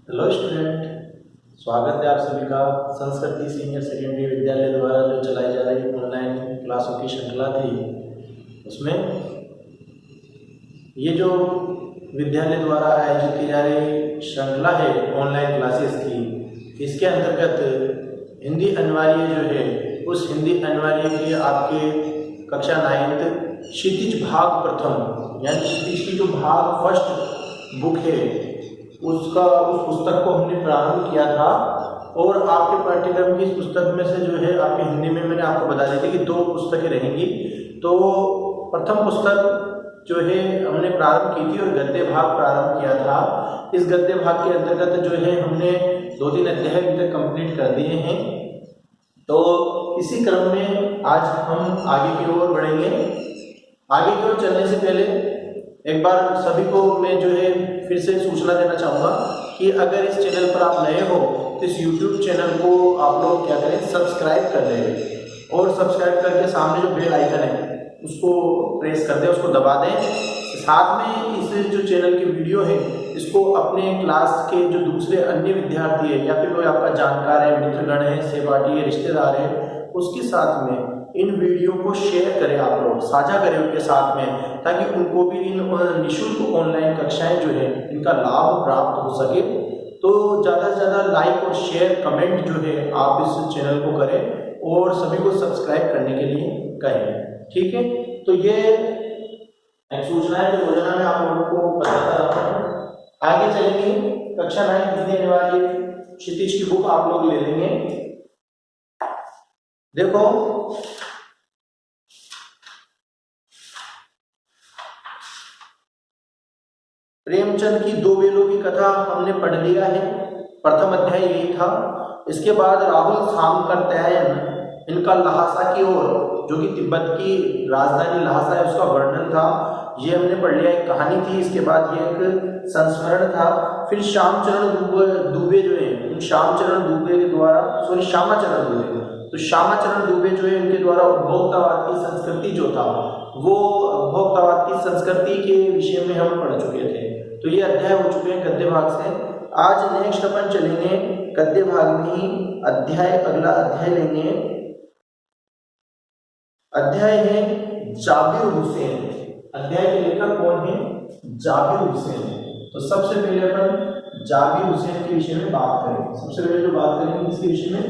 Hello student, स्वागत है आप सभी का। संस्कृति सीनियर सेकेंडरी विद्यालय द्वारा जो चलाई जा रही ऑनलाइन क्लासों की श्रृंखला थी, उसमें ये जो विद्यालय द्वारा आयोजित की जा रही श्रृंखला है ऑनलाइन क्लासेस की, इसके अंतर्गत हिंदी अनिवार्य जो है, उस हिंदी अनिवार्य की आपके कक्षा 9th क्षितिज भाग प्रथम यानी क्षितिज की जो भाग फर्स्ट बुक है उस पुस्तक को हमने प्रारंभ किया था। और आपके पाठ्यक्रम की इस पुस्तक में से जो है आपके हिंदी में मैंने आपको बता दी थी कि 2 पुस्तकें रहेंगी। तो प्रथम पुस्तक जो है हमने प्रारंभ की थी और गद्य भाग प्रारंभ किया था। इस गद्य भाग के अंतर्गत जो है हमने 2-3 अध्याय अभी तक कंप्लीट कर दिए हैं। तो इसी क्रम में आज हम आगे की ओर बढ़ेंगे। आगे की ओर चलने से पहले एक बार सभी को मैं जो है फिर से सूचना देना चाहूँगा कि अगर इस चैनल पर आप नए हो तो इस YouTube चैनल को आप लोग क्या करें, सब्सक्राइब कर लें और सब्सक्राइब करके सामने जो बेल आइकन है उसको प्रेस कर दें, उसको दबा दें। साथ में इस जो चैनल की वीडियो है इसको अपने क्लास के जो दूसरे अन्य विद्यार्थी है या फिर कोई आपका जानकार है, मित्रगण है, सहपाठी है, रिश्तेदार है, उसके साथ में इन वीडियो को शेयर करें, आप लोग साझा करें उनके साथ में, ताकि उनको भी इन निःशुल्क ऑनलाइन कक्षाएं जो है इनका लाभ प्राप्त हो सके। तो ज़्यादा से ज़्यादा लाइक और शेयर कमेंट जो है आप इस चैनल को करें और सभी को सब्सक्राइब करने के लिए कहें, ठीक है। तो ये एक सूचना है जो रोजाना मैं आप लोगों को बताता रहता हूँ। आगे चलेंगे, कक्षा 9 हिंदी अनिवार्य क्षितिज की बुक आप लोग ले लेंगे। देखो प्रेमचंद की 2 बेलों की कथा हमने पढ़ लिया है, प्रथम अध्याय यही था। इसके बाद राहुल सांकरत्यायन इनका लहासा की ओर, जो कि तिब्बत की राजधानी लहासा है, उसका वर्णन था, ये हमने पढ़ लिया। एक कहानी थी, इसके बाद ये एक संस्मरण था। फिर श्यामाचरण दुबे जो है, श्यामाचरण दुबे के द्वारा तो श्यामाचरण दुबे जो है उनके द्वारा उपभोक्तावाद की संस्कृति जो था, वो उपभोक्तावाद की संस्कृति के विषय में हम पढ़ चुके थे। तो ये अध्याय हो चुके हैं गद्य भाग से। आज नेक्स्ट अपन चलेंगे गद्य भाग में ही अगला अध्याय लेंगे। अध्याय है जाबिर हुसैन। अध्याय के लेखक कौन है? जाबिर हुसैन। तो सबसे पहले अपन जाबिर हुसैन के विषय में बात करेंगे। सबसे पहले जो बात करेंगे इसके विषय में,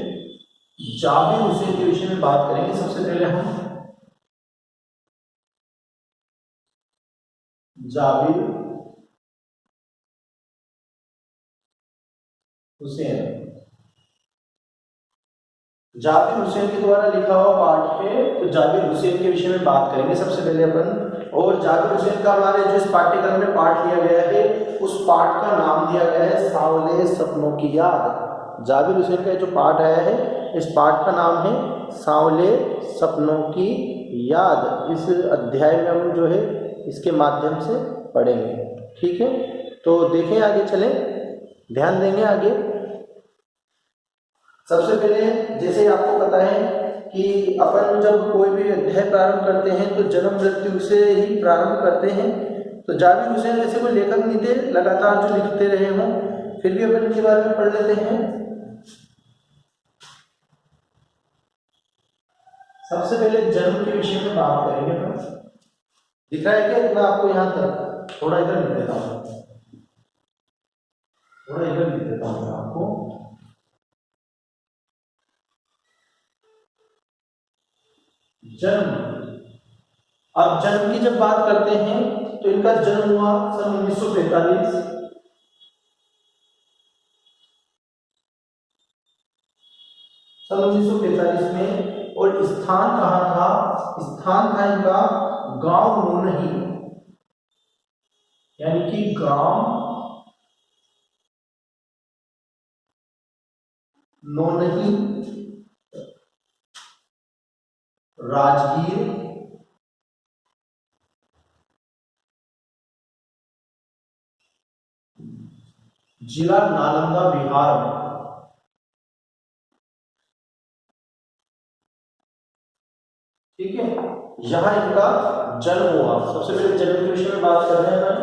जाबिर हुसैन के विषय में बात करेंगे। सबसे पहले हम जाबिर हुसैन के द्वारा लिखा हुआ पाठ है, तो जाबिर हुसैन के विषय में बात करेंगे सबसे पहले अपन। और जाबिर हुसैन का हमारे जो इस पाठ्यक्रम में पाठ लिया गया है, उस पाठ का नाम दिया गया है सांवले सपनों की याद। जाबिर हुसैन का जो पाठ आया है, इस पाठ का नाम है सांवले सपनों की याद। इस अध्याय में हम जो है इसके माध्यम से पढ़ेंगे, ठीक है। तो देखें, आगे चलें, ध्यान देंगे आगे। सबसे पहले जैसे आपको पता है कि अपन जब कोई भी अध्याय प्रारंभ करते हैं तो जन्म मृत्यु से ही प्रारंभ करते हैं। तो जाबिर हुसैन जैसे कोई लेखक नहीं थे, लगातार जो लिखते रहे हों, फिर भी अपन इनके बारे में पढ़ लेते हैं। सबसे पहले जन्म के विषय में बात करेंगे अपन। दिख रहा है क्या इतना आपको? यहाँ तक थोड़ा इधर लिख देता हूँ, आपको। जन्म, अब जन्म की जब बात करते हैं तो इनका जन्म हुआ सन 1945। सन 1945 में। और स्थान कहाँ था? स्थान था इनका गांव नोनही, यानी कि गांव नोनही, राजगीर, जिला नालंदा, बिहार में। ठीक है, यहां इनका जन्म हुआ। सबसे पहले जन्म के विषय में बात कर रहे हैं।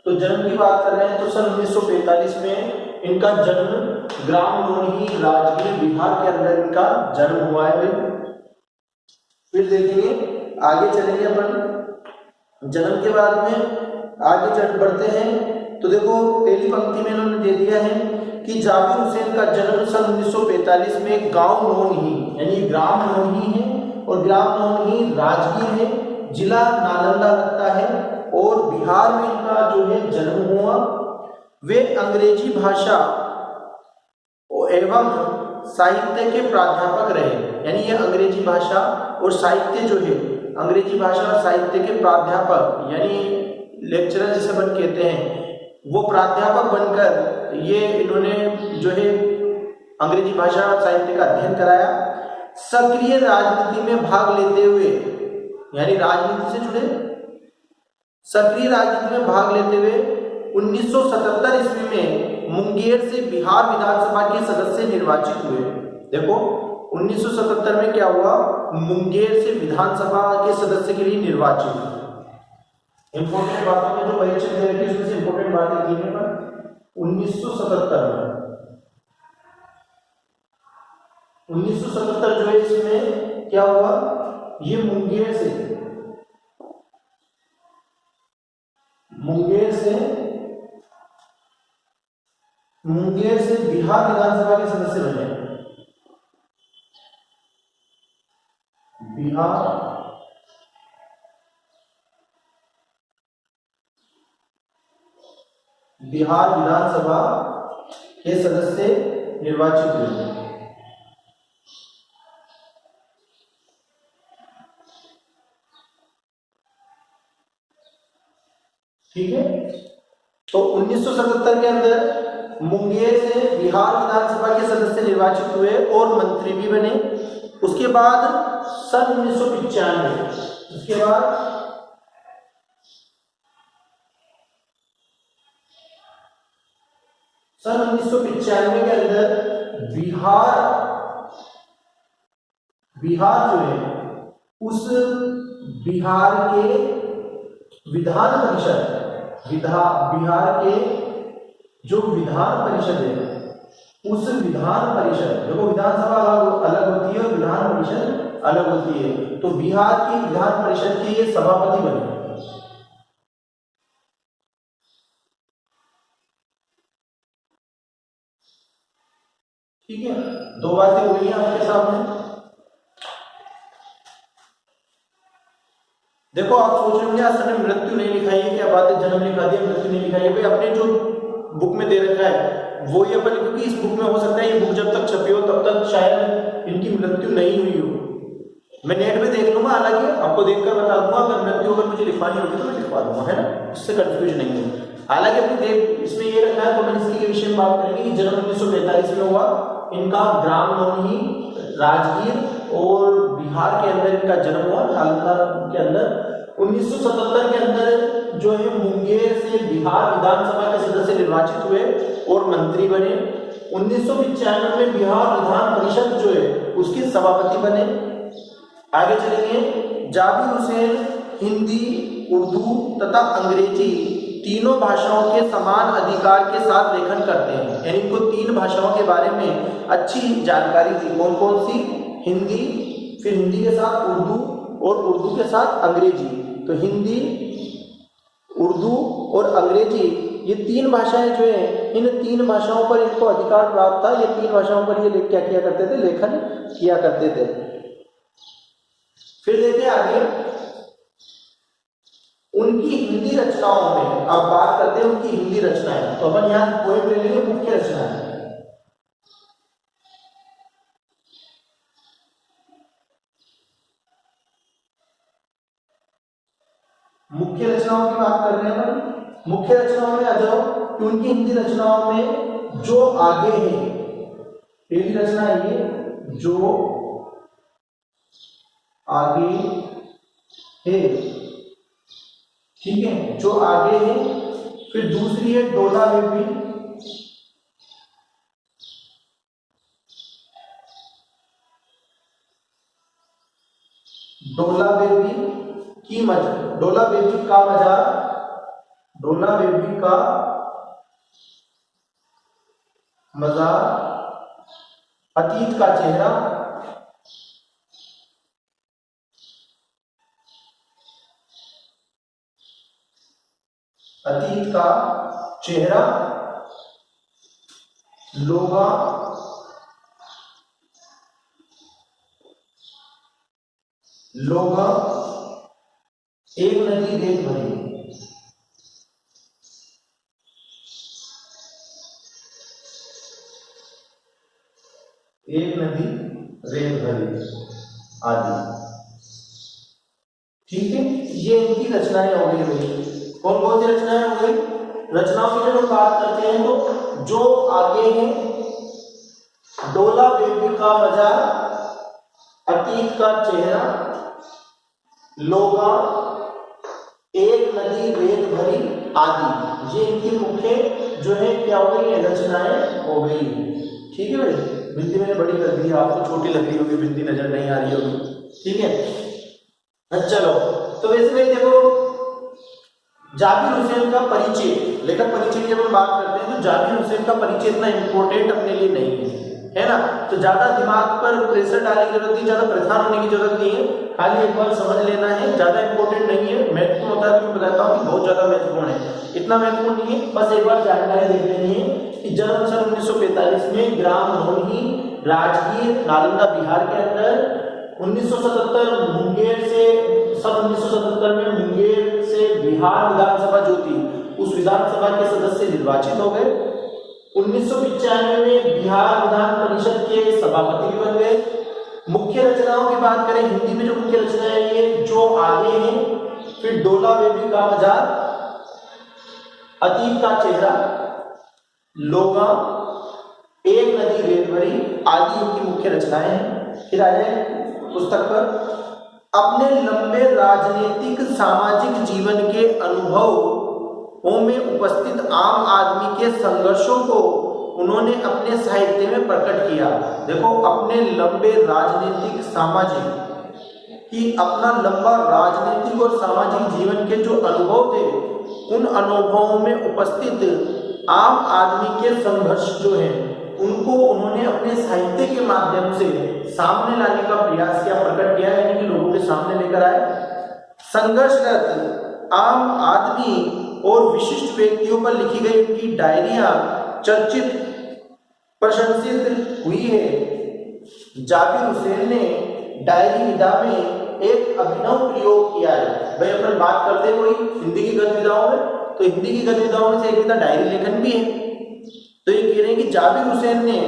तो जन्म की बात कर रहे हैं तो सन 1945 में इनका जन्म ग्राम लोनी राजगीर बिहार के अंदर इनका जन्म हुआ है भाई। फिर देखेंगे आगे चलेंगे अपन जन्म के बाद में आगे चल बढ़ते हैं। तो देखो पहली पंक्ति में इन्होंने दे दिया है कि जाबिर हुसैन का जन्म सन 1945 में गांव नोनही यानी ग्राम नोनही है और ग्राम नोनही राजगीर है, जिला नालंदा लगता है और बिहार में इनका जो है जन्म हुआ। वे अंग्रेजी भाषा एवं साहित्य के प्राध्यापक रहे, यानी ये अंग्रेजी भाषा और साहित्य जो है अंग्रेजी भाषा और साहित्य के प्राध्यापक यानी लेक्चरर जिसे अपन कहते हैं, वो प्राध्यापक बनकर ये इन्होंने जो है अंग्रेजी भाषा और साहित्य का अध्ययन कराया। सक्रिय राजनीति में भाग लेते हुए यानी राजनीति से जुड़े सक्रिय राजनीति में भाग लेते हुए 1977 ईस्वी में मुंगेर से बिहार विधानसभा के सदस्य निर्वाचित हुए। देखो 1977 में क्या हुआ, मुंगेर से विधानसभा के सदस्य के लिए निर्वाचित हुए। इंपोर्टेंट बातों में जो परीक्षा दे रखी है उसमें से इंपोर्टेंट बातें की है पर 1977 जो है इसमें क्या हुआ, ये मुंगेर से बिहार विधानसभा के सदस्य बने। बिहार विधानसभा के सदस्य निर्वाचित हुए। ठीक है, तो 1977 के अंदर मुंगेर से बिहार विधानसभा के सदस्य निर्वाचित हुए और मंत्री भी बने। उसके बाद सन 1995 उसके बाद सन 1995 के अंदर बिहार जो है उस बिहार के विधान परिषद बिहार के जो विधान परिषद है उस विधान परिषद, देखो विधानसभा अलग होती है और विधान परिषद अलग होती है, तो बिहार की विधान परिषद के ये सभापति बने। ठीक है, दो बातें हुई हैं आपके सामने। देखो आप सोच रहे होंगे सर ने मृत्यु नहीं लिखाई है, क्या बात है, जन्म लिखा दिया मृत्यु नहीं लिखाई है। भाई अपने जो बुक में दे रखा है वो ये अपन, क्योंकि इस बुक में हो सकता है ये बुक जब तक छपी हो तब तक शायद इनकी मृत्यु नहीं हुई हो। मैं नेट पे देख लूंगा, हालांकि आपको देखकर बता दूंगा, अगर मृत्यु अगर मुझे लिखवानी होगी तो मैं लिखवा दूंगा, है ना, इससे कंफ्यूज नहीं हो। हालांकि अपनी देख इसमें ये रखा है, तो मैं इसके विषय में बात करेंगे कि जन्म 1945 में हुआ, इनका ग्राम नोनही राजगीर और बिहार के अंदर इनका जन्म हुआ, नालंदा के अंदर। 1977 के अंदर जो है मुंगेर से बिहार विधानसभा के सदस्य निर्वाचित हुए और मंत्री बने। 1995 में बिहार विधान परिषद जो है उसके सभापति बने। आगे चलेंगे, जाबिर हुसैन हिंदी, उर्दू तथा अंग्रेजी तीनों भाषाओं के समान अधिकार के साथ लेखन करते हैं, यानी इनको तीन भाषाओं के बारे में अच्छी जानकारी थी। कौन कौन सी? हिंदी, फिर हिंदी के साथ उर्दू और उर्दू के साथ अंग्रेजी। तो हिंदी, उर्दू और अंग्रेजी ये तीन भाषाएं जो है, इन तीन भाषाओं पर इनको अधिकार प्राप्त था। ये तीन भाषाओं पर ये क्या किया करते थे? लेखन किया करते थे। फिर देखिए आगे उनकी हिंदी रचनाओं में, अब बात करते हैं उनकी हिंदी रचनाएं। तो अपन यहाँ पोएम ले लेंगे, मुख्य रचनाएं। मुख्य रचनाओं की बात कर रहे हैं। मुख्य रचनाओं में आ जाओ कि उनकी हिंदी रचनाओं में जो आगे है, पहली रचना ये जो आगे है, ठीक है, जो आगे है। फिर दूसरी है डोला बेबी, डोला बेबी की मजा, डोला बेबी का मजा, डोला बेबी का मजार, अतीत का चेहरा, अतीत का चेहरा, लोगा, लोगा, एक नदी रेत भरी, एक नदी रेत भरी आदि। ठीक है, ये इनकी रचनाएं हो गई भाई। कौन कौन सी रचनाएं हो गई? रचनाओं की जब हम बात करते हैं तो जो आगे है, डोला बेबी का मजार, अतीत का चेहरा, लोगा, एक नदी रेत भरी आदि, ये इनकी मुख्य जो है क्या हो गई, रचनाएं हो गई। ठीक है भाई, बिंदी मैंने बड़ी कर दी, आपको छोटी लग रही होगी, बिंदी नजर नहीं आ रही होगी। ठीक है, चलो तो वैसे भाई देखो, जाबिर हुसैन का परिचय, लेखक परिचय की जब हम बात करते हैं तो जाबिर हुसैन का परिचय इतना इंपॉर्टेंट अपने लिए नहीं है ना, तो ज्यादा दिमाग पर प्रेशर डालने की जरूरत नहीं, ज्यादा परेशान होने की जरूरत नहीं है, खाली एक बार समझ लेना है, ज्यादा इंपॉर्टेंट नहीं है। महत्वपूर्ण होता है तो मैं बताता हूँ कि बहुत ज्यादा महत्वपूर्ण है, इतना महत्वपूर्ण नहीं है, बस एक बार जानकारी देख लेनी है कि जन्म सन 1945 में ग्राम धोनी, राजगीर, नालंदा बिहार के अंदर, 1977 मुंगेर से, सन 1977 में मुंगेर से बिहार विधानसभा जो थी उस विधानसभा के सदस्य निर्वाचित हो गए। 1995 में बिहार विधान परिषद के सभापति भी बन गए। मुख्य रचनाओं की बात करें, हिंदी में जो मुख्य रचनाएं ये जो आगे हैं, फिर डोला बेबी का मजार, अतीत का चेहरा, लोगा, एक नदी रेत भरी आदि उनकी मुख्य रचनाएं हैं। फिर आ जाए पुस्तक पर, अपने लंबे राजनीतिक सामाजिक जीवन के अनुभवों में उपस्थित आम आदमी के संघर्षों को उन्होंने अपने साहित्य में प्रकट किया। देखो, अपने लंबे राजनीतिक सामाजिक कि अपना लंबा राजनीतिक और सामाजिक जीवन के जो अनुभव थे, उन अनुभवों में उपस्थित आम आदमी के संघर्ष जो है उनको उन्होंने अपने साहित्य के माध्यम से सामने लाने का प्रयास किया, प्रकट किया, यानी कि लोगों के सामने लेकर आए। संघर्षरत आम आदमी और विशिष्ट व्यक्तियों पर लिखी गई उनकी डायरियां चर्चित, प्रशंसित हुई है। जाबिर हुसैन ने डायरी विधा में एक अभिनव प्रयोग किया है। भाई अपन बात करते हैं कोई हिंदी की गद्य विधाओं में, तो हिंदी की गद्य विधाओं में से एक विधा डायरी लेखन भी है। तो ये कह रहे हैं कि जाबिर हुसैन ने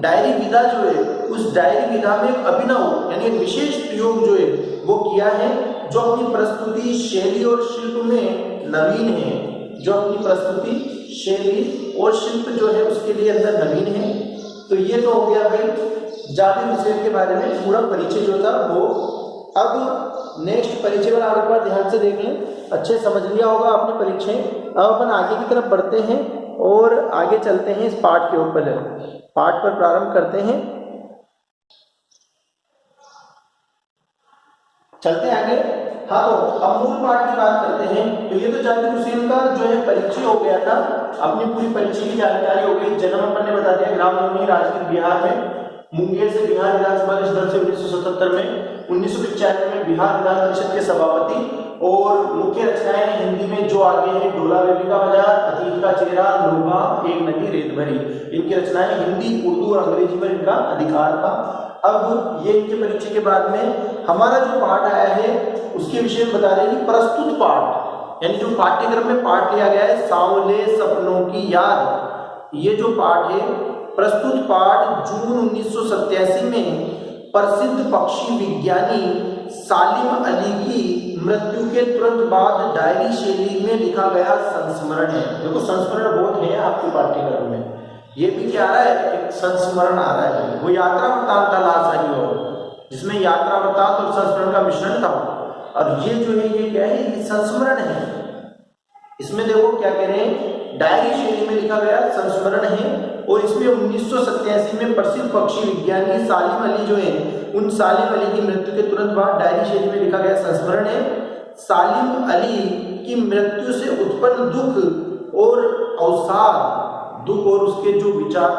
डायरी विधा जो है उस डायरी विधा में एक अभिनव यानी एक विशेष प्रयोग जो है वो किया है, जो अपनी प्रस्तुति शैली और शिल्प में नवीन है, जो अपनी प्रस्तुति शैली और शिल्प जो है उसके लिए अंदर नवीन है। तो ये तो हो गया भाई जाबिर हुसैन के बारे में पूरा परिचय जो था वो। अब नेक्स्ट परिचय पर आप एक बार ध्यान से देख लें, अच्छे समझ लिया होगा आपने परिचय। अब अपन आगे की तरफ बढ़ते हैं और आगे चलते हैं, इस पाठ के ऊपर पाठ पर प्रारंभ करते हैं, चलते हैं आगे। हाँ, तो अब मूल पाठ की बात करते हैं। तो ये तो जाबिर हुसैन का जो है परिचय हो गया था, अपनी पूरी परिचय की जानकारी हो गई। जन्म अपन ने बता दिया ग्राम धोनी, राजगीर बिहार में, मुंगेर से बिहार विधानसभा के सदस्य 1977 में, 1995 में बिहार विधान परिषद के सभापति। और मुख्य रचनाएं हिंदी में जो आगे है, डोला बेबी का मजार, अतीत का चेहरा, लोगा, एक नदी रेत भरी, इनकी रचनाएं हिंदी, उर्दू और अंग्रेजी पर इनका अधिकार था। अब ये इनके परिचय के बाद में हमारा जो पाठ आया है उसके विषय में बता रहे हैं। प्रस्तुत पाठ यानी जो पाठ्यक्रम में पाठ लिया गया है, सांवले सपनों की याद, ये जो पाठ है प्रस्तुत पाठ जून 1987 में प्रसिद्ध पक्षी विज्ञानी सालिम अली की मृत्यु के तुरंत बाद डायरी शैली में लिखा गया संस्मरण है। देखो संस्मरण बहुत है आपके पाठ्यक्रम में, ये भी क्या आ रहा है, एक संस्मरण आ रहा है। वो यात्रा वृत्तांत था लास्ट आई और जिसमें यात्रा वृत्तांत और संस्मरण का मिश्रण था, और ये जो है ये क्या है, ये संस्मरण है। इसमें देखो क्या कह रहे हैं, डायरी शैली में लिखा गया संस्मरण है। और इसमें 1987 में प्रसिद्ध पक्षी विज्ञानी सालिम अली जो है, उन सालिम अली की मृत्यु के तुरंत बाद डायरी शैली में लिखा गया संस्मरण है। सालिम अली की मृत्यु से उत्पन्न दुख और अवसाद, दुख और उसके जो विचार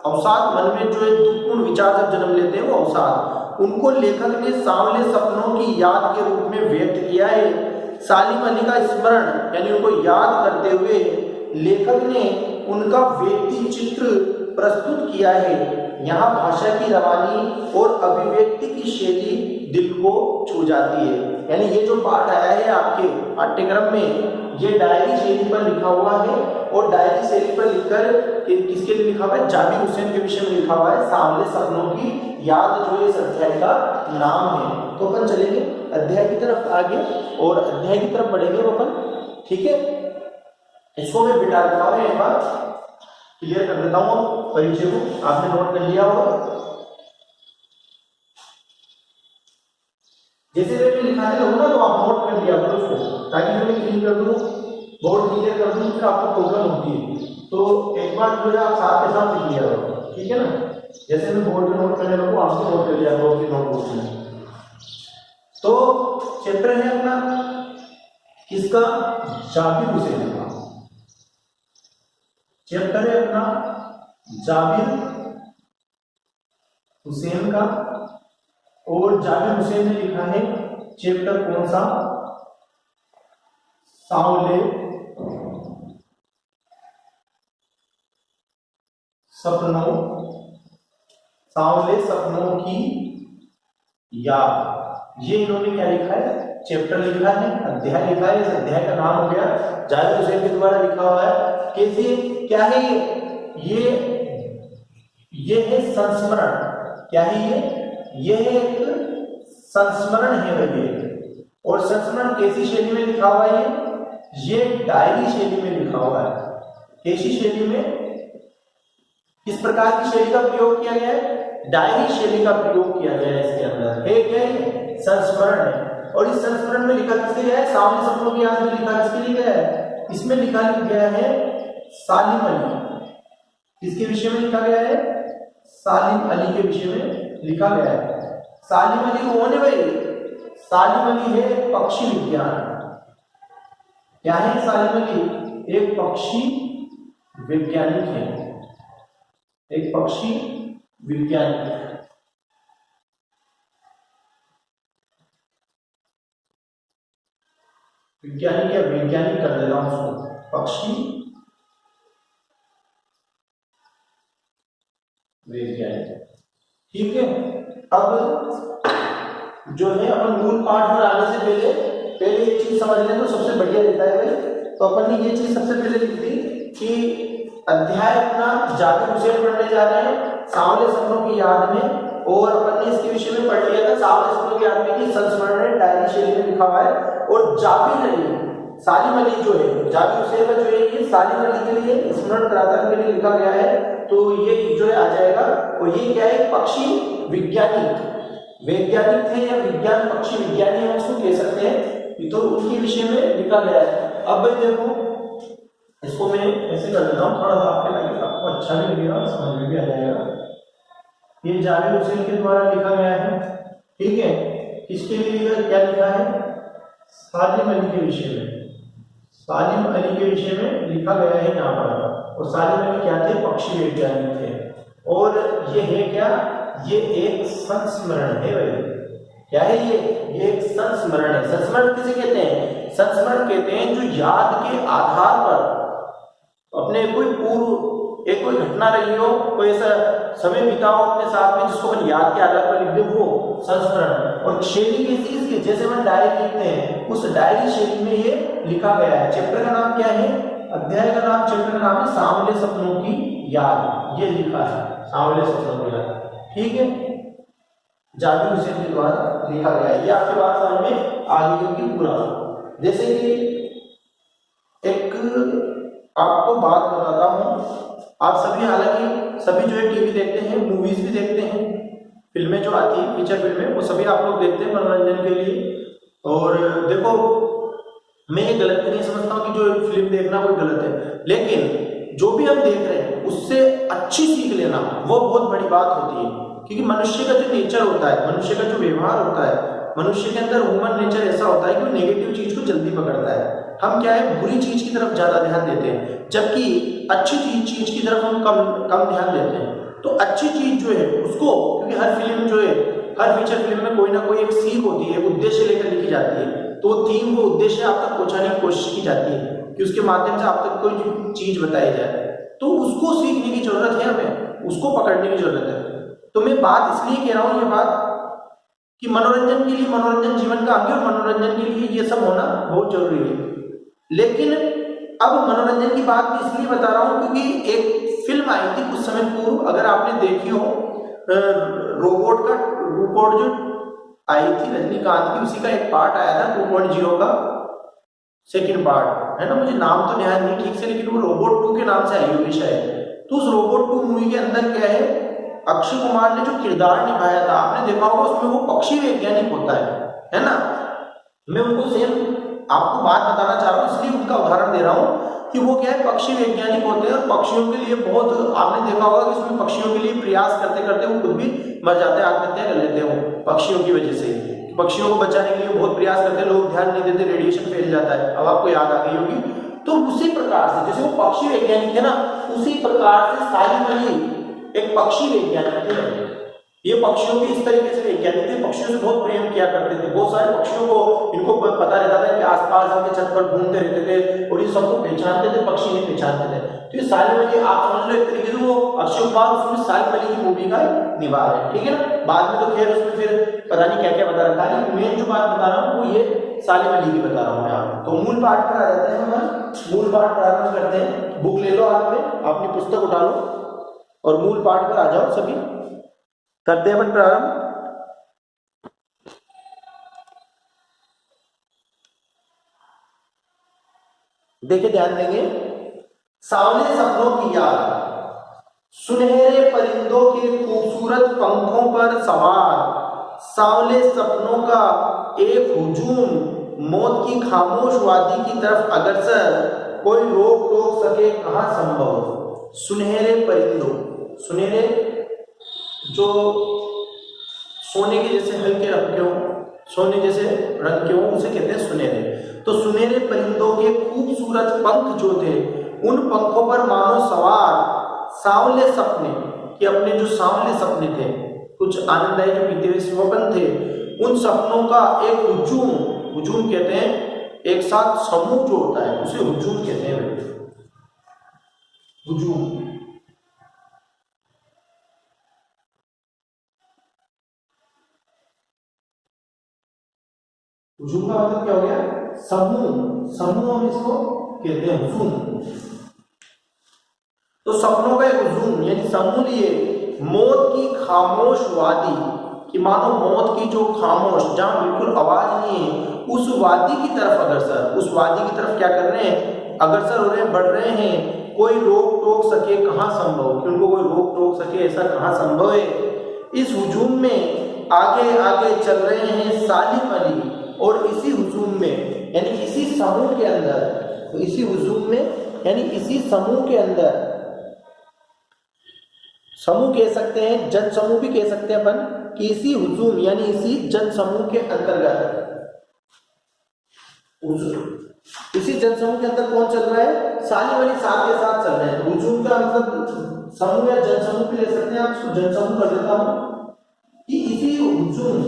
अवसाद मन में जो है दुखपूर्ण विचार जब जन्म लेते हैं वो अवसाद, उनको लेखक ने सांवले सपनों की याद के रूप में व्यक्त किया है। सालिम अली का स्मरण यानी उनको याद करते हुए लेखक ने उनका व्यक्ति चित्र प्रस्तुत किया है। यहाँ भाषा की रवानी और अभिव्यक्ति की शैली दिल को छू जाती है। यानी ये जो पाठ आया है आपके पाठ्यक्रम में, ये डायरी शैली पर लिखा हुआ है और डायरी शैली पर लिखकर किसके लिए लिखा हुआ है? जाबिर हुसैन के विषय में लिखा हुआ है। सांवले सपनों की याद जो इस अध्याय का नाम है। तो अपन चलेंगे अध्याय की तरफ आगे और अध्याय की तरफ बढ़ेंगे अपन, ठीक है। इसको मैं बिठा देता हूँ, एक बार क्लियर कर देता हूँ परिचय को, आपने नोट कर लिया होगा। जैसे मैं लिखाने लगूँ ना तो आप नोट कर लिया करो उसको, ताकि मैं क्लियर कर दूँ, बोर्ड क्लियर कर दूँ, फिर आपको प्रॉब्लम होती है। तो एक बार जो है आप साथ के साथ लिख लिया करो, ठीक है ना। जैसे मैं बोर्ड पे नोट करने लगूँ, आपसे नोट कर लिया करो अपनी नोटबुक में। तो चैप्टर है अपना किसका? जाबिर हुसैन का। चैप्टर है अपना जाबिर हुसैन का, और जाबिर हुसैन ने लिखा है चैप्टर कौन सा? सांवले सपनों, सांवले सपनों की याद। ये इन्होंने क्या लिखा है? चैप्टर लिखा है, अध्याय लिखा है। इस अध्याय का नाम हो गया जाबिर हुसैन के द्वारा लिखा हुआ है। कैसे क्या है ये है संस्मरण। क्या है ये है एक संस्मरण है भाई। और संस्मरण कैसी शैली में लिखा हुआ है? ये डायरी शैली में लिखा हुआ है। कैसी शैली में? किस प्रकार की शैली का प्रयोग किया गया है? डायरी शैली का प्रयोग किया गया है इसके अंदर। एक है संस्मरण है, और इस संस्मरण में लिखा किसके गया है? सांवले सपनों की याद में लिखा किसके लिए गया है? इसमें लिखा गया है सालिम अली। किसके विषय में लिखा गया है? सालिम अली के विषय में लिखा गया है। सालिम अली कौन है भाई? सालिम अली है पक्षी विज्ञान। क्या है सालिम अली? एक पक्षी वैज्ञानिक है, एक पक्षी वैज्ञानिक। वैज्ञानिक या वैज्ञानिक कर देता हूं उसको, पक्षी वैज्ञानिक, ठीक है। अब जो है अपन मूल पाठ में आने से पहले एक चीज समझ लें तो सबसे बढ़िया रहता है भाई। तो अपन ने ये चीज सबसे पहले लिख दी कि अध्याय अपना जाबिर हुसैन पढ़ने जा रहे हैं सांवले सपनों की याद में, और अपन ने इसके विषय में पढ़ लिया था सांवले सपनों की याद में कि संस्मरण डायरी शैली में लिखा हुआ है। और जाबिर अली, सालिम अली जो है, जाबिर हुसैन का जो है ये सालिम अली के लिए स्मरण कराधान के लिए लिखा गया है। तो ये जो है आ जाएगा। और ये क्या है? पक्षी वैज्ञानिक, वैज्ञानिक थे या विज्ञान पक्षी विज्ञानी हम उसको कह सकते हैं। तो उनके विषय में लिखा गया है। अब भाई देखो इसको मैं ऐसे कर देता हूँ थोड़ा सा आपके ताकि आपको अच्छा भी लगेगा, समझ में भी आ जाएगा। ये जाबिर हुसैन के द्वारा लिखा गया है, ठीक है। किसके लिए क्या लिखा है? सालिम अली के विषय में, सालिम अली के विषय में लिखा गया है यहाँ पर। और सालिम अली क्या थे? पक्षी वैज्ञानिक थे। और ये है क्या? ये एक संस्मरण है भाई। क्या है ये एक संस्मरण है। संस्मरण किसे कहते हैं? संस्मरण कहते हैं जो याद के आधार पर अपने कोई कोई घटना रही हो, कोई ऐसा समय बीता हो अपने साथ में जिसको अपन याद के आधार पर लिख दे, वो संस्मरण। और शैली कैसी इसकी? जैसे हम डायरी लिखते हैं उस डायरी शैली में ये लिखा गया है। चैप्टर का नाम क्या है? अध्याय का नाम, चैप्टर का नाम है सांवले सपनों की याद। ये लिखा है सांवले सपनों की याद, ठीक है। जाबिर हुसैन के द्वारा लिखा गया है। ये आपके बात समझ में आ गई होगी पूरा। जैसे कि एक आपको बात बताता हूँ, आप सभी हालांकि सभी जो है टीवी देखते हैं, मूवीज भी देखते हैं, फिल्में जो आती है फीचर फिल्में वो सभी आप लोग देखते हैं मनोरंजन के लिए। और देखो मैं ये गलत नहीं समझता हूँ कि जो फिल्म देखना कोई गलत है, लेकिन जो भी हम देख रहे हैं उससे अच्छी सीख लेना वो बहुत बड़ी बात होती है। क्योंकि मनुष्य का जो नेचर होता है, मनुष्य का जो व्यवहार होता है, मनुष्य के अंदर ह्यूमन नेचर ऐसा होता है कि वो नेगेटिव चीज को जल्दी पकड़ता है। हम क्या है बुरी चीज की तरफ ज्यादा ध्यान देते हैं, जबकि अच्छी चीज की तरफ हम कम ध्यान देते हैं। तो अच्छी चीज जो है उसको, क्योंकि हर फिल्म जो है, हर फीचर फिल्म में कोई ना कोई एक सीख होती है, उद्देश्य लेकर लिखी जाती है, तो थीम वो उद्देश्य आप तक पहुंचाने की कोशिश की जाती है कि उसके माध्यम से आप तक कोई चीज बताई जाए, तो उसको सीखने की जरूरत है, हमें उसको पकड़ने की जरूरत है। तो मैं बात इसलिए कह रहा हूं ये बात कि मनोरंजन के लिए, मनोरंजन जीवन का अंग है और मनोरंजन के लिए ये सब होना बहुत जरूरी है। लेकिन अब मनोरंजन की बात मैं इसलिए बता रहा हूं क्योंकि एक फिल्म आई थी कुछ समय पूर्व, अगर आपने देखी हो, रोबोट जो आई थी रजनीकांत की, उसी का एक पार्ट आया था 2.0 का सेकंड पार्ट, है ना, मुझे नाम तो ध्यान नहीं ठीक से, लेकिन वो रोबोट 2 के नाम से आई होगी शायद। तो उस रोबोट 2 मूवी के अंदर क्या है, अक्षय कुमार ने जो किरदार निभाया था, आपने देखा होगा उसमें वो पक्षी वैज्ञानिक होता है ना। मैं उनको सेम आपको बात बताना चाह रहा हूँ, इसलिए उनका उदाहरण दे रहा हूँ कि वो क्या है, पक्षी वैज्ञानिक होते हैं और पक्षियों के लिए बहुत, आपने देखा होगा कि उसमें पक्षियों के लिए प्रयास करते करते वो खुद भी मर जाते हैं, आत्महत्या कर लेते हो पक्षियों की वजह से। पक्षियों को बचाने के लिए बहुत प्रयास करते हैं, लोग ध्यान नहीं देते, रेडिएशन फैल जाता है, अब आपको याद आ गई होगी। तो उसी प्रकार से जैसे वो पक्षी वैज्ञानिक थे ना, उसी प्रकार से सालिम अली एक पक्षी वैज्ञानिक थे। ये पक्षियों की इस तरीके से वैज्ञानिक थे, पक्षियों से बहुत प्रेम किया करते थे, बहुत सारे पक्षियों को इनको पता रहता था कि आसपास उनके छत पर घूमते रहते थे और ये सबको पहचानते थे, पक्षी नहीं पहचानते थे। तो ये सालिम अली, आप समझ लो एक तरीके से वो अक्षय कुमार उसमें सालिम अली की भूमिका निभा रहे हैं, ठीक है ना। बाद में तो खैर उसमें फिर पता नहीं क्या क्या बता रखा है, लेकिन मेन जो बात बता रहा हूँ वो ये सालिम अली की बता रहा हूँ यहाँ। तो मूल पाठ पर आ जाते हैं हम, मूल पाठ प्रारंभ करते हैं। बुक ले लो हाथ में, अपनी पुस्तक उठा लो और मूल पाठ पर आ जाओ सभी, करते हैं अपन प्रारंभ। देखिए ध्यान देंगे, सांवले सपनों की याद, सुनहरे परिंदों के खूबसूरत पंखों पर सवार, सांवले सपनों का एक हुजूम, मौत की खामोश वादी की तरफ अग्रसर, कोई रोक टोक सके कहां संभव। सुनहरे परिंदों, सुनहरे जो सोने के जैसे हल्के रंग के हों, सोने जैसे रंग के हों, उसे कहते हैं सुनहरे। तो सुनहरे परिंदों के खूबसूरत पंख जो थे, उन पंखों पर मानो सवार सांवले सपने, कि अपने जो सांवले सपने थे, कुछ आनंददायी जो बीते हुए स्वप्न थे, उन सपनों का एक हुजूम, हुजूम कहते हैं एक साथ समूह जो होता है उसे हुजूम कहते हैं, हुजूम। हुजूम का मतलब क्या हो गया, समूह, समूह हम इसको कहते हैं हुजूम। तो सपनों का एक हुजूम यानी समूह लिए मौत की खामोश वादी, कि मानो मौत की जो खामोश, जहां बिल्कुल आवाज नहीं है, उस वादी की तरफ अग्रसर, उस वादी की तरफ क्या कर रहे हैं, अग्रसर हो रहे हैं, बढ़ रहे हैं। कोई रोक टोक सके कहां संभव, कि उनको कोई रोक टोक सके ऐसा कहां संभव है। इस हुजूम में आगे आगे चल रहे हैं सालिम अली, और इसी हुजूम में यानी इसी समूह के अंदर, तो इसी हुजूम में यानी इसी समूह के अंदर, समूह कह सकते हैं, जन समूह भी कह सकते हैं अपन, कि इसी हुजूम यानी इसी जन समूह के अंतर्गत, इसी जन समूह के अंदर कौन चल रहा है, सालिम अली साथ के साथ चल रहे हैं। हुजूम का मतलब समूह या जन समूह भी ले सकते हैं, आप इसको जन समूह कर देता हूं, कि इसी हुजूम,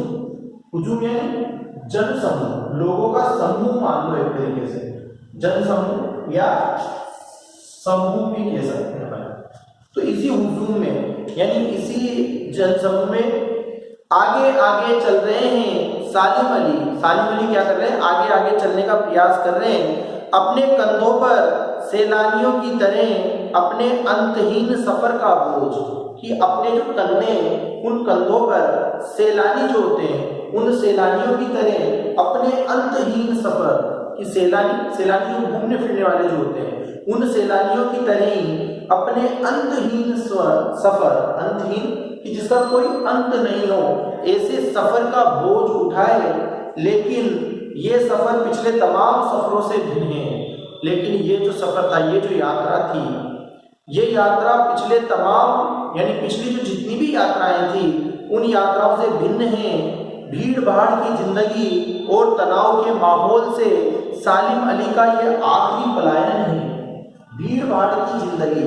हुजूम यानी जन समूह, लोगों का समूह मान लो एक तरीके से, जन समूह या समूह भी कह सकते हैं। तो इसी हुजूम में यानी इसी जन समूह में आगे आगे चल रहे हैं सालिम अली। सालिम अली क्या कर रहे हैं, आगे आगे चलने का प्रयास कर रहे हैं, अपने कंधों पर सैलानियों की तरह अपने अंतहीन सफर का बोझ, कि अपने जो कंधे, उन कंधों पर सैलानी जो होते हैं, उन सैलानियों की तरह अपने अंतहीन सफर, कि सैलानी जो घूमने फिरने वाले जो होते हैं, उन सैलानियों की तरह ही अपने अंतहीन सफर, अंतहीन कि जिसका कोई अंत नहीं हो, ऐसे सफर का बोझ उठाए। लेकिन ये सफर पिछले तमाम सफरों से भिन्न है, लेकिन ये जो सफर था, ये जो यात्रा थी, ये यात्रा पिछले तमाम यानी पिछली जो जितनी भी यात्राएं थी, उन यात्राओं से भिन्न है। भीड़ भाड़ की जिंदगी और तनाव के माहौल से सालिम अली का ये आखिरी पलायन है। भीड़ भाड़ की जिंदगी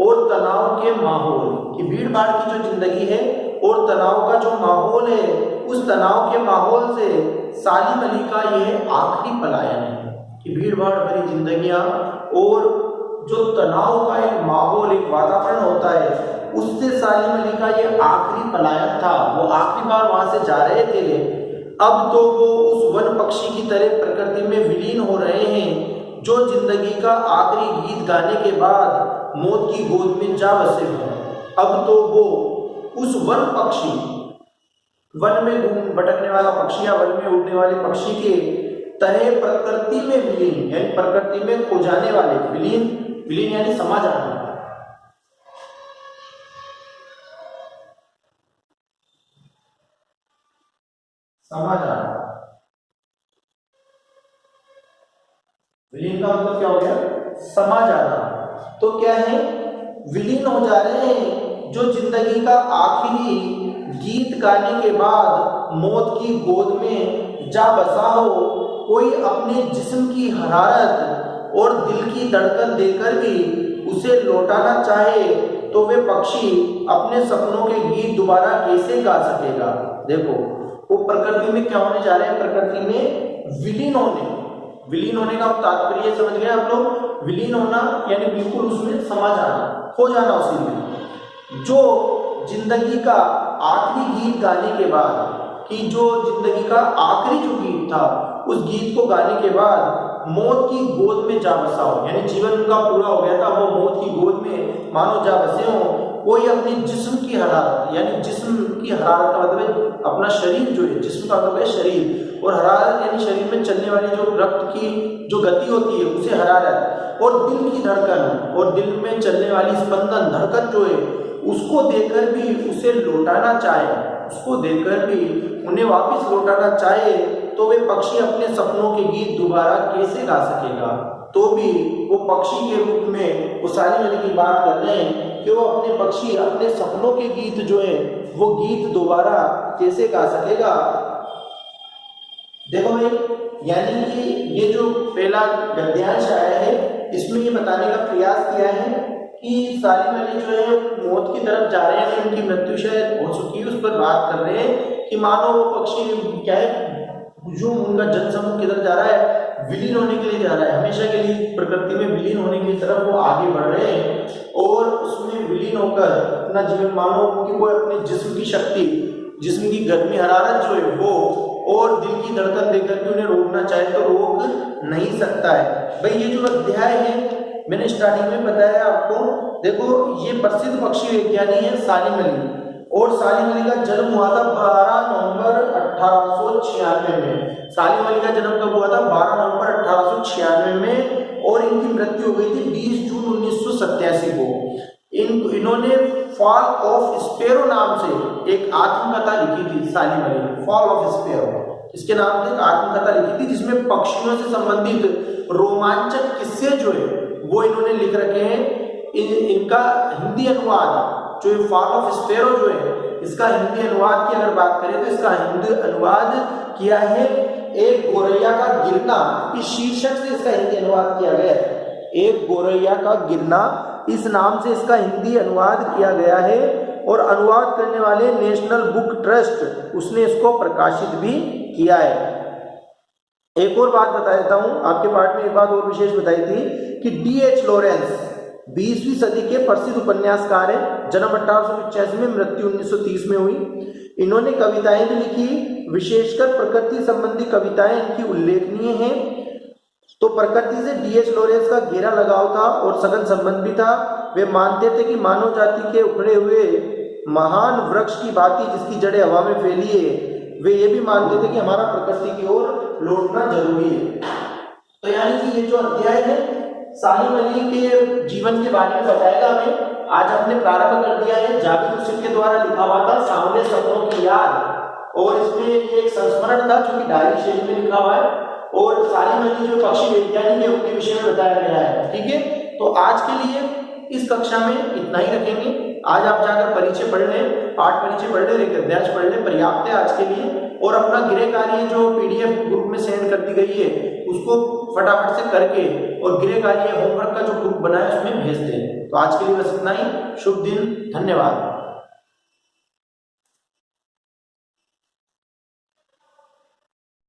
और तनाव के माहौल की भीड़ भाड़ की जो जिंदगी है और तनाव का जो माहौल है, उस तनाव के माहौल से सालिम अली का यह आखिरी पलायन है कि भीड़ भाड़ भरी जिंदगियां और जो तनाव का एक माहौल, एक वातावरण होता है, उससे सालिम अली का यह आखिरी पलायन था। वो आखिरी बार वहां से जा रहे थे, अब तो वो उस वन पक्षी की तरह प्रकृति में विलीन हो रहे हैं जो जिंदगी का आखिरी गीत गाने के बाद मौत की गोद में जा बसे हों। अब तो वो उस वन पक्षी, वन में भटकने वाला पक्षी या वन में उड़ने वाले पक्षी के तरह प्रकृति में विलीन, यानी प्रकृति में खो जाने वाले, विलीन, विलीन यानी समा जाना, समा जाना। विलीन का मतलब क्या हो गया? समा जाना। तो क्या है? विलीन हो जा रहे हैं जो जिंदगी का आखिरी गीत गाने के बाद मौत की गोद में जा बसा हो। कोई अपने जिस्म की हरारत और दिल की धड़कन देकर भी उसे लौटाना चाहे तो वे पक्षी अपने सपनों के गीत दोबारा कैसे गा सकेगा? देखो, वो प्रकृति में क्या होने जा रहे हैं? प्रकृति में विलीन होने, विलीन होने का तात्पर्य समझ गए आप लोग? विलीन होना यानी बिल्कुल उसमें समा जाना, खो जाना उसी में। जो जिंदगी का आखिरी गीत गाने के बाद, कि जो जिंदगी का आखिरी जो गीत था, उस गीत को गाने के बाद मौत की गोद में जा बसा हो, यानी जीवन उनका पूरा हो गया था, वो मौत की गोद में मानो जा बसे हो। कोई अपने जिस्म की हरारत, यानी जिस्म की हरारत का मतलब अपना शरीर जो है, जिस्म का मतलब है शरीर, और हरारत यानी शरीर में चलने वाली जो रक्त की जो गति होती है उसे हरारत, और दिल की धड़कन, और दिल में चलने वाली स्पंदन, धड़कन जो है, उसको देखकर भी उसे लौटाना चाहे, उसको देखकर भी उन्हें वापस लौटाना चाहे तो वे पक्षी अपने सपनों के गीत दोबारा कैसे गा सकेगा? तो भी वो पक्षी के रूप में वो सालिम अली की बात कर रहे हैं कि वो अपने पक्षी, अपने सपनों के गीत जो है वो गीत दोबारा कैसे गा सकेगा। देखो भाई, यानी कि ये जो पहला गद्यांश आया है इसमें ये बताने का प्रयास किया है कि सालिम अली जो है मौत की तरफ जा रहे हैं, उनकी मृत्यु शायद हो चुकी है, उस पर बात कर रहे हैं कि मानो वो पक्षी क्या है, जो उनका जनसमूह किधर जा रहा है? विलीन होने के लिए जा रहा है, हमेशा के लिए प्रकृति में विलीन होने की तरफ वो आगे बढ़ रहे हैं, और उसमें विलीन होकर अपना जीवन, मानो कि वो अपने जिस्म की शक्ति, जिस्म की गर्मी, हरारत जो है वो, और दिल की धड़कन देकर भी उन्हें रोकना चाहे तो रोक नहीं सकता है। भाई, ये जो अध्याय है मैंने स्टार्टिंग में बताया आपको, देखो ये प्रसिद्ध पक्षी वैज्ञानिक है सालिम अली, और सालिम अली का जन्म हुआ था 12 नवंबर 1896 में। सालिम अली का जन्म कब हुआ था? 12 नवंबर 1896 में, और इनकी मृत्यु हो गई थी 20 जून 1987 को। इन्होंने फॉल ऑफ स्पैरो नाम से एक आत्मकथा लिखी थी सालिम अली ने, फॉल ऑफ स्पैरो, इसके नाम से एक आत्मकथा लिखी थी जिसमें पक्षियों से संबंधित रोमांचक किस्से जो है वो इन्होंने लिख रखे हैं। इनका हिंदी अनुवाद जो है फॉल ऑफ स्पैरो जो है, इसका हिंदी अनुवाद की अगर बात करें तो इसका हिंदी अनुवाद किया है एक गोरैया का गिरना, इस शीर्षक से इसका हिंदी अनुवाद किया गया है। एक गोरैया का गिरना इस नाम से इसका हिंदी अनुवाद किया गया है, और अनुवाद करने वाले नेशनल बुक ट्रस्ट उसने इसको प्रकाशित भी किया है। एक और बात बता देता हूं, आपके पाठ में एक बात और विशेष बताई थी कि D.H. लॉरेंस 20वीं सदी के प्रसिद्ध उपन्यासकार हैं, जन्म 1885 में, मृत्यु 1930 में हुई। इन्होंने कविताएं भी लिखी, विशेषकर प्रकृति संबंधी कविताएं इनकी उल्लेखनीय हैं। तो प्रकृति से D.H. लॉरेंस का गहरा लगाव था और सघन संबंध भी था। वे मानते थे कि मानव जाति के उखड़े हुए महान वृक्ष की भांति जिसकी जड़ें हवा में फैली है, वे ये भी मानते थे कि हमारा प्रकृति की ओर लौटना जरूरी है। तो यानी कि ये जो अध्याय है सालिम अली के जीवन के बारे में बताएगा हमें। आज हमने प्रारंभ कर दिया है, जाबिर हुसैन के द्वारा लिखा हुआ था सामने सपनों की याद, और इसमें एक संस्मरण था जो कि डायरी शैली में लिखा हुआ है, और सालिम अली जो पक्षी वैज्ञानिक है उनके विषय में बताया गया है। ठीक है, तो आज के लिए इस कक्षा में इतना ही रखेंगे। आज आप जाकर परिचय पढ़ लें, पाठ परिचय पढ़ लें, एक अध्याय पढ़ लें, पर्याप्त है आज के लिए। और अपना गृह कार्य जो PDF ग्रुप में सेंड कर दी गई है उसको फटाफट से करके, और गृह कार्य होमवर्क का जो ग्रुप बना है उसमें भेज दें। तो आज के लिए बस इतना ही। शुभ दिन, धन्यवाद।